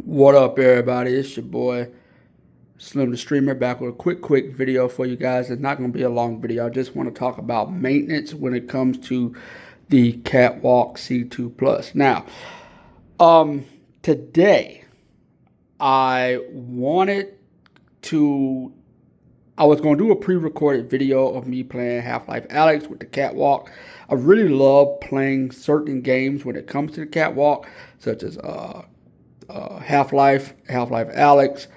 What up, everybody? It's your boy Slim the Streamer back with a quick video for you guys. It's not going to be a long video. I just want to talk about maintenance when it comes to the Catwalk C2 Plus. Now, today I was going to do a pre-recorded video of me playing Half-Life Alyx with the Catwalk. I really love playing certain games when it comes to the Catwalk, such as Half-Life Alyx,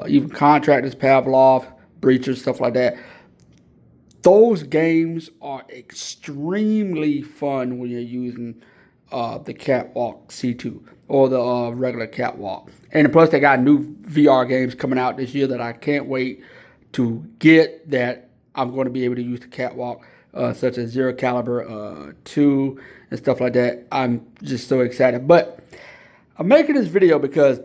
even Contractors, Pavlov, Breachers, stuff like that. Those games are extremely fun when you're using the Catwalk C2 or the regular Catwalk. And plus, they got new VR games coming out this year that I can't wait to get, that I'm going to be able to use the Catwalk, such as Zero Caliber 2 and stuff like that. I'm just so excited. But I'm making this video because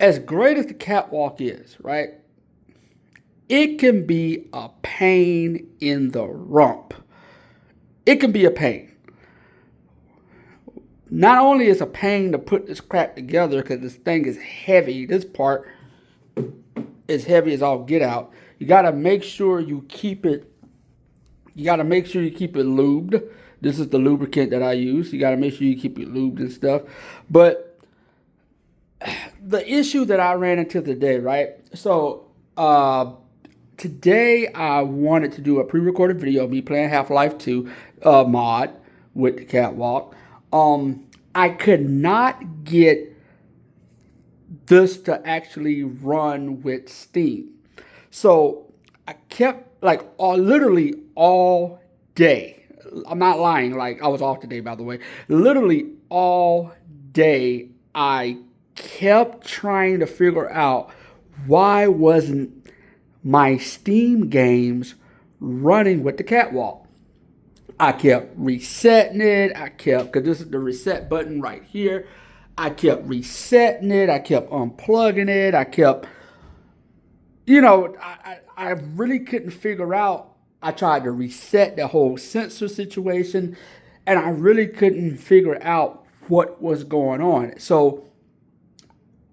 as great as the Catwalk is, right, it can be a pain in the rump. It can be a pain. Not only is it a pain to put this crap together because this thing is heavy, this part is heavy as all get out. You got to make sure you keep it lubed. This is the lubricant that I use. You got to make sure you keep it lubed and stuff. But the issue that I ran into today, right? So today I wanted to do a pre-recorded video of me playing Half-Life 2 mod with the Catwalk. I could not get this to actually run with Steam. So I kept, literally all day. I'm not lying, like I was off today, by the way. Literally all day I kept trying to figure out why wasn't my Steam games running with the Catwalk. I kept resetting it. Because this is the reset button right here. I kept resetting it. I kept unplugging it. I kept, I really couldn't figure out. I tried to reset the whole sensor situation, and I really couldn't figure out what was going on. So,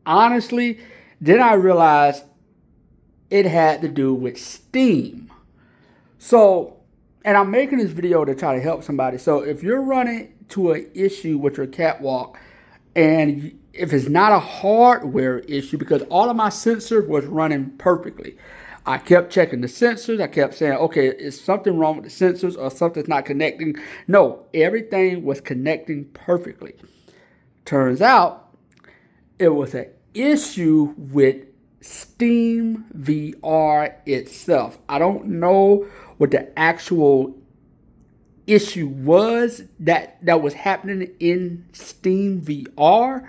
honestly, then I realized it had to do with Steam. So, and I'm making this video to try to help somebody. So, if you're running to an issue with your Catwalk, and if it's not a hardware issue, because all of my sensors was running perfectly. I kept checking the sensors. I kept saying, okay, is something wrong with the sensors or something's not connecting? No, everything was connecting perfectly. Turns out it was an issue with Steam VR itself. I don't know what the actual issue was that was happening in Steam VR,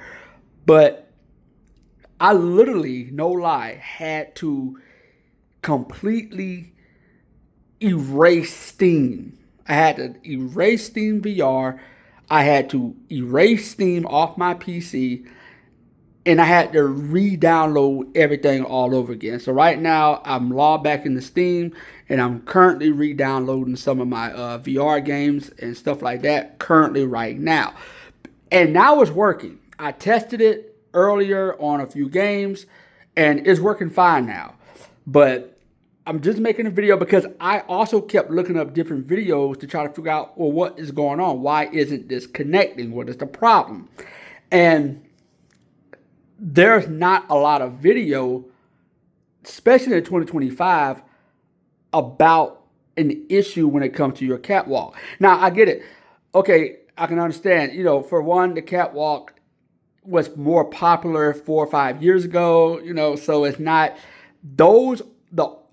but I literally, no lie, had to completely erase Steam. I had to erase Steam VR. I had to erase Steam off my PC, and I had to re-download everything all over again. So right now, I'm logged back into Steam, and I'm currently re-downloading some of my VR games and stuff like that currently right now. And now it's working. I tested it earlier on a few games, and it's working fine now. But I'm just making a video because I also kept looking up different videos to try to figure out, well, what is going on? Why isn't this connecting? What is the problem? And there's not a lot of video, especially in 2025, about an issue when it comes to your Catwalk. Now, I get it. Okay, I can understand. For one, the Catwalk was more popular 4 or 5 years ago. So it's not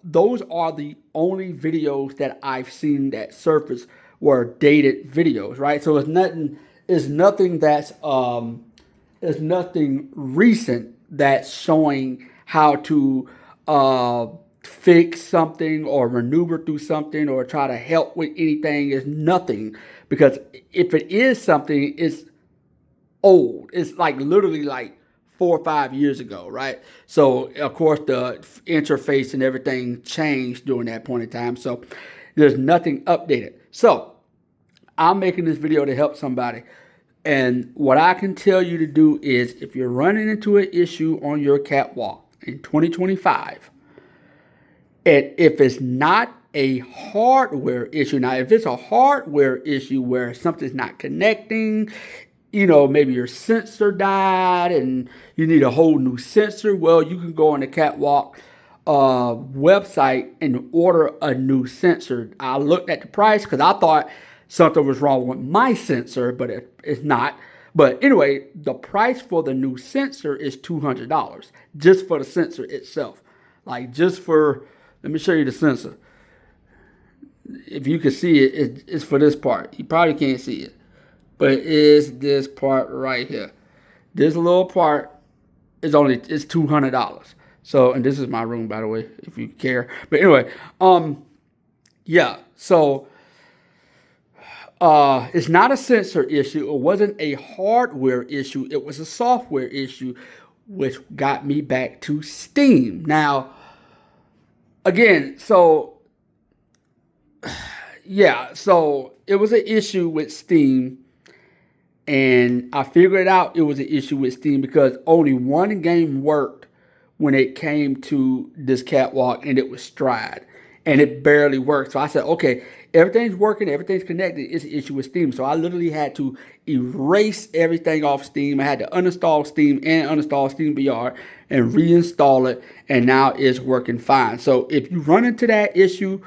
those are the only videos that I've seen that surface were dated videos, right? So it's nothing recent that's showing how to fix something or maneuver through something or try to help with anything. Is nothing, because if it is something, it's old. It's literally 4 or 5 years ago, right? So of course the interface and everything changed during that point in time. So there's nothing updated. So I'm making this video to help somebody. And what I can tell you to do is, if you're running into an issue on your Catwalk in 2025, and if it's not a hardware issue, now if it's a hardware issue where something's not connecting, maybe your sensor died and you need a whole new sensor, well, you can go on the Catwalk website and order a new sensor. I looked at the price because I thought something was wrong with my sensor, but it's not. But anyway, the price for the new sensor is $200 just for the sensor itself. Like let me show you the sensor. If you can see it, it's for this part. You probably can't see it, but it is this part right here. This little part is it's $200. So, and this is my room, by the way, if you care. But anyway, yeah. So, it's not a sensor issue. It wasn't a hardware issue. It was a software issue, which got me back to Steam. Now, again, yeah, so it was an issue with Steam, and I figured out it was an issue with Steam because only one game worked when it came to this Catwalk, and it was Stride, and it barely worked. So I said, okay, everything's working, everything's connected, it's an issue with Steam. So I literally had to erase everything off Steam. I had to uninstall Steam and uninstall Steam VR and reinstall it, and now it's working fine. So if you run into that issue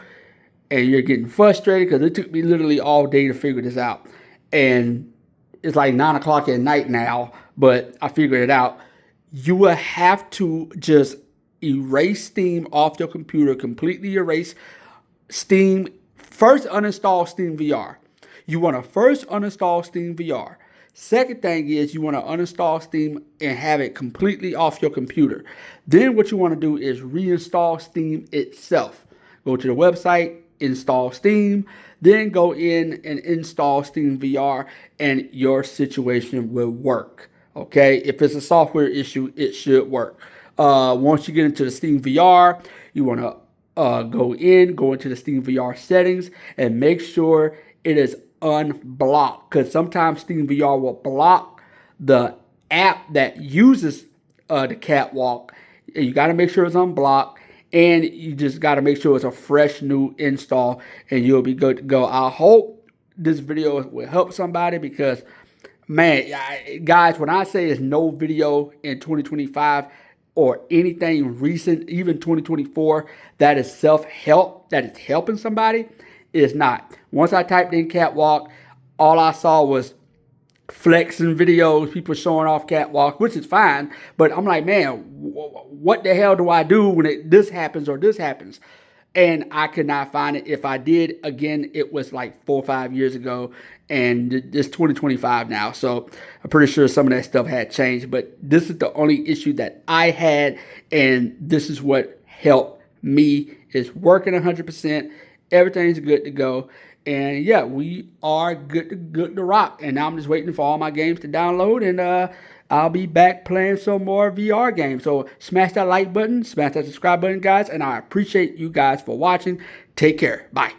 and you're getting frustrated, because it took me literally all day to figure this out, and it's like 9 o'clock at night now, but I figured it out, you will have to just erase Steam off your computer, completely erase Steam. First, uninstall Steam VR. You want to first uninstall Steam VR. Second thing is you want to uninstall Steam and have it completely off your computer. Then what you want to do is reinstall Steam itself. Go to the website, install Steam, then go in and install Steam VR, and your situation will work. Okay, if it's a software issue, it should work. Once you get into the Steam VR, you want to go into the Steam VR settings and make sure it is unblocked, because sometimes Steam VR will block the app that uses the Catwalk. You got to make sure it's unblocked, and you just got to make sure it's a fresh new install, and you'll be good to go. I hope this video will help somebody, because man, guys, when I say there's no video in 2025 or anything recent, even 2024, that is self-help, that is helping somebody, is not. Once I typed in Catwalk, all I saw was flexing videos, people showing off Catwalk, which is fine. But I'm like, man, what the hell do I do when this happens or this happens? And I could not find it. If I did, again, it was like 4 or 5 years ago, and it's 2025 now. So I'm pretty sure some of that stuff had changed, but this is the only issue that I had, and this is what helped me. It's working 100%. Everything's good to go. And yeah, we are good to rock. And now I'm just waiting for all my games to download, and I'll be back playing some more VR games. So smash that like button, smash that subscribe button, guys, and I appreciate you guys for watching. Take care. Bye.